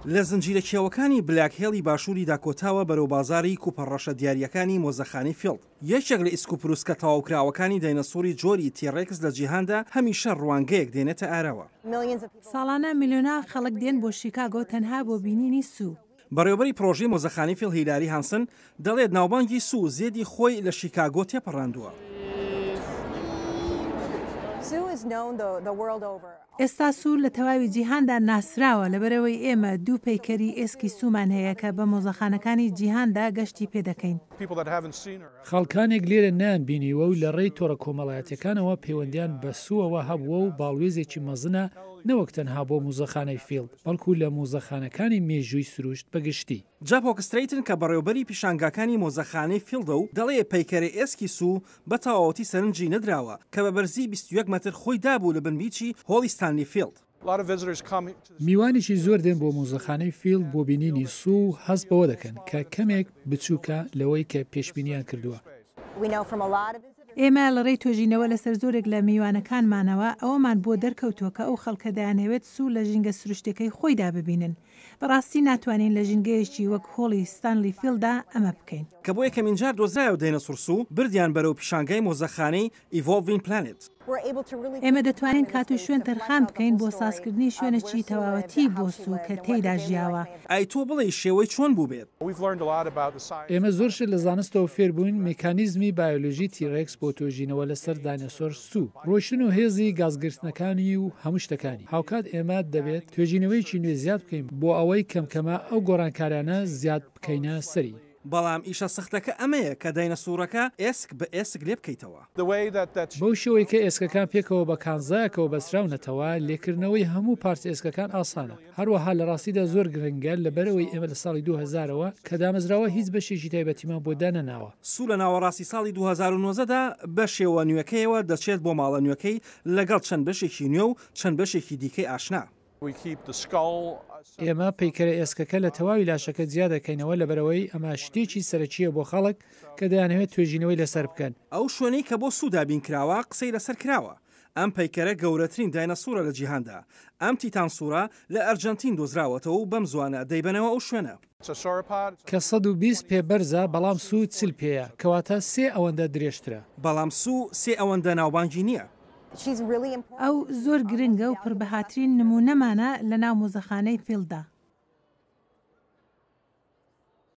لە زنجیرە کێوەکانی بلاک هێڵی باشووری داکۆتاوە بەرەو بازاری کوپەڕەشە دیاریەکانی مۆزەخانەی فیلد. یەکێک لە ئیسکوپروسکە تەواوکراوەکانی داینەسۆری جۆری تیڕێکس لە جیهاندا هەمیشە ڕوانگەیەک دێنێتە ئارەوە. ساڵانە میلیۆنا خەڵک دێن بۆ شیکاگۆ تەنها بۆ بینینی سوو. بەڕێوەبەری پرۆژەی مۆزەخانەی فیلد هیلاری هانسن دەڵێت ناوبانگی سوو زێدی خۆی لە شیکاگۆ تێپەڕاندووە. ئێستا سوور لە تەواوی جیهاندا ناسراوە لەبەرەوەی ئێمە دوو پەیکەری ئێسکی سومان هەیە کە بە مۆزەخانەکانی جیهاندا گەشتی پێدەکەین. خەڵکانێک لێرە نیان بینیوە و لە ڕێی تۆڕە کۆمەڵایەتەکانەوە پەیوەندیان بە سووەوە هەبووە و باڵوێزێکی مەزنە نەوەک تەنها بۆ مۆزەخانەی فیلد بەڵکو لە مۆزەخانەکانی مێژووی سروشت بەگشتی. جاپ هۆکستریتن کە بەڕێوەبەری پیشانگاکانی مۆزەخانەی فیلدە و دەڵێ پەیکەرە ئێسکی سوو بە تەواوەتی سەرنجی نەدراوە کە بە بەرزی 21 مەتر خۆی دابوو لە بنبیچی هۆڵی ستانلی فیلد. میوانێکی زۆر دێن بۆ مۆزەخانەی فیلد بۆ بینینی سوو هەست بەوە دەکەن کە کەمێک بچووکە لەوەی کە پێشبینیان کردووە. ئێمە لە ڕێی تۆژینەوە لەسەر زۆرێک لە میوانەکانمانەوە ئەوەمان بۆ دەرکەوتووە کە ئەو خەڵکە دەیانەوێت سوو لە ژینگە سروشتەکەی خۆیدا ببینن. بەڕاستی ناتوانین لە ژینگەیەکی وەک هۆڵی ستانلی فیلدا ئەمە بکەین. کە بۆ یەکەمین جار دۆزرایەوە داینەسۆر سوو بردیان بەرەو پیشانگای مۆزەخانەی ئیڤۆڵڤین پلانێت. ئێمە دەتوانین کات و شوێن تەرخان بکەین بۆ سازکردنی شوێنێکی تەواوەتی بۆ سوو کە تێیدا ژیاوە. ئای تۆ بڵێ شێوەی چۆن بوو بێت. ئێمە زۆر شت لە زانستەوە فێر بووین میکانیزمی بایۆلۆژی تیڕێکس بۆ تۆژینەوە لەسەر داینەسۆر سوو ڕۆشن و هێزی گازگرتنەکانی و هەموو شتەکانی. هاوکات ئێمە دەبێت توێژینەوەیکی نوێ زیاد بکەین بۆ ئەوەی کەمکەمە ئەو گۆڕانکارانە زیاد بکەینە سەری. بەڵام ئیشە سەختەکە ئەمەیە کە داینەسۆرەکە ئێسک بە ئێسک لێ بکەیتەوە. بەو شێوەی کە ئێسکەکان پێکەوە بە کانزایەکەوە بەسراونەتەوە لێکردنەوەی هەموو پارچ ئێسکەکان ئاسانە. هەروەها لە ڕاستیدا زۆر گرنگە لەبەرەوەی ئێمە لە ساڵی 2000ەوە کە دامەزراوە هیچ بەشێکی تایبەتیمان بۆ دانەناوە. سوو لە ناوەڕاستی ساڵی 2009دا بە شێوە نوێەکەیەوە دەچێت بۆ ماڵە نوێەکەی لەگەڵ چەند بەشێکی نوێ و چەند بەشێکی دیکەی ئاشنا. ئێمە پەیکەرە ئێسکەکە لە تەواوی لاشەکە جیا دەکەینەوە لەبەرەوەی ئەمە شتێکی سەرەکیە بۆ خەڵک کە دەیانەوێت توێژینەوەی لەسەر بکەن. ئەو شوێنەی کە بۆ سوودا بینکراوە قسەی لەسەر کراوە. ئەم پەیکەرە گەورەترین داینەسۆرە لە جیهاندا. ئەم تیتانسوورە لە ئەرجنتین دۆزراوەتەوە و بەم زوانە دەیبەنەوە ئەو شوێنە. کە 120 پێ بەرزە بەڵام سوو چل پێەیە کەواتە سێ ئەوەندە درێژترە. بەڵام سوو سێ ئەوەندە ناوبانگی نییە. ئەو زۆر گرنگە و پڕبەهاترین نمونەمانە لە ناو مۆزەخانەی فیلدا.